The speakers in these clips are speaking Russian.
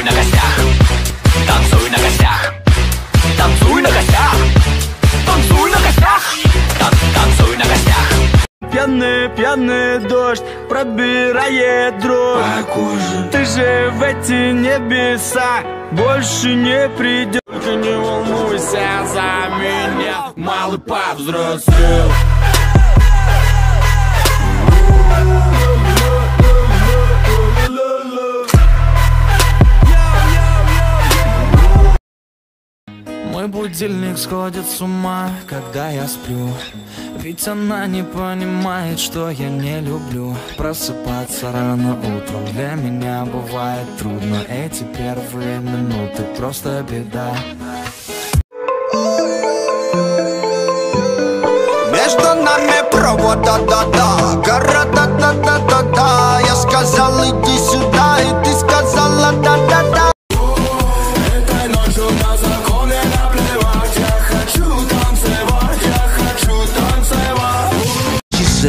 Танцуй на костях, танцуй на костях, танцуй на костях, танцуй на костях, танцуй на костях. Пьяный, пьяный дождь пробирает дрожь по коже. Ты же в эти небеса больше не придешь. Только не волнуйся за меня, малый повзрослел. Мой будильник сходит с ума, когда я сплю. Ведь она не понимает, что я не люблю просыпаться рано утром. Для меня бывает трудно, эти первые минуты просто беда. Между нами провод, да-да-да, гора, да-да-да-да-да. Я сказал, иди сюда, и ты сказала, да-да-да.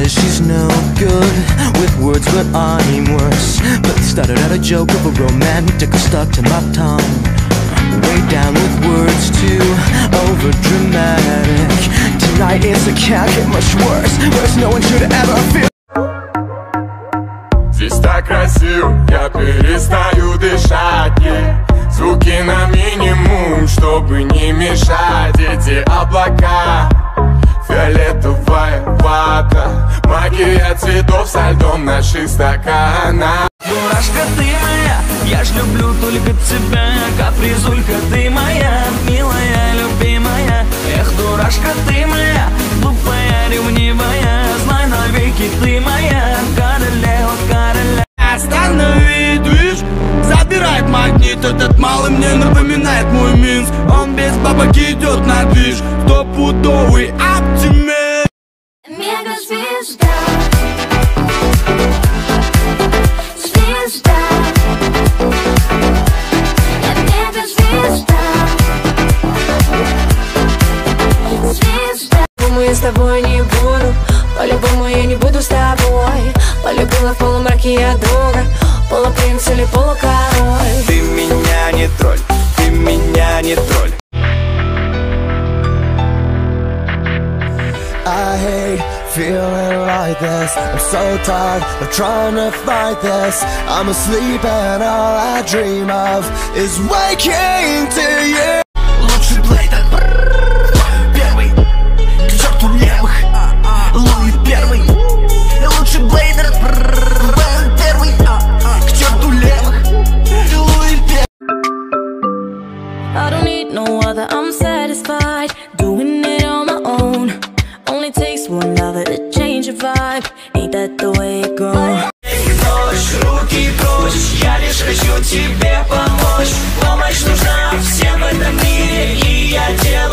She's no good with words, but I'm worse. But started out a joke of a romantic stuck to my tongue. Way down with words too over dramatic. Tonight is it can't get much worse. Worse no one should ever feel. Здесь так красиво, я перестаю дышать, звуки на минимум, чтобы не мешать. Эти облака, фиолетовая вата, магия цветов со льдом наших стаканах. Дурашка ты моя, я ж люблю только тебя. Капризулька ты моя, милая, любимая. Эх, дурашка ты моя, глупая, ревнивая. Знай навеки ты моя, королева, королева. Останови движ, забирает магнит. Этот малый мне напоминает мой Минск. Он без бабок идет на движ, стопудовый оптимист. Мегазвезда, звезда, я мегазвезда, звезда. По-любому я с тобой не буду, по-любому я не буду с тобой. Полюбила в полумраке я друга, полупринц или полукороль. Ты меня не тролль, ты меня не тролль. I hate feeling like this. I'm so tired of trying to fight this. I'm asleep and all I dream of is waking to you. Лучший плейтер, первый, к черту левых, Луи первый. Лучший блейдер, первый, к черту левых, Луи первый. I don't need no other, I'm satisfied doing it on my own. Only takes one lover to change your vibe. Ain't that the way it goes? Прочь, руки прочь, я лишь хочу тебе помочь. Помощь нужна всем в этом мире, и я делаю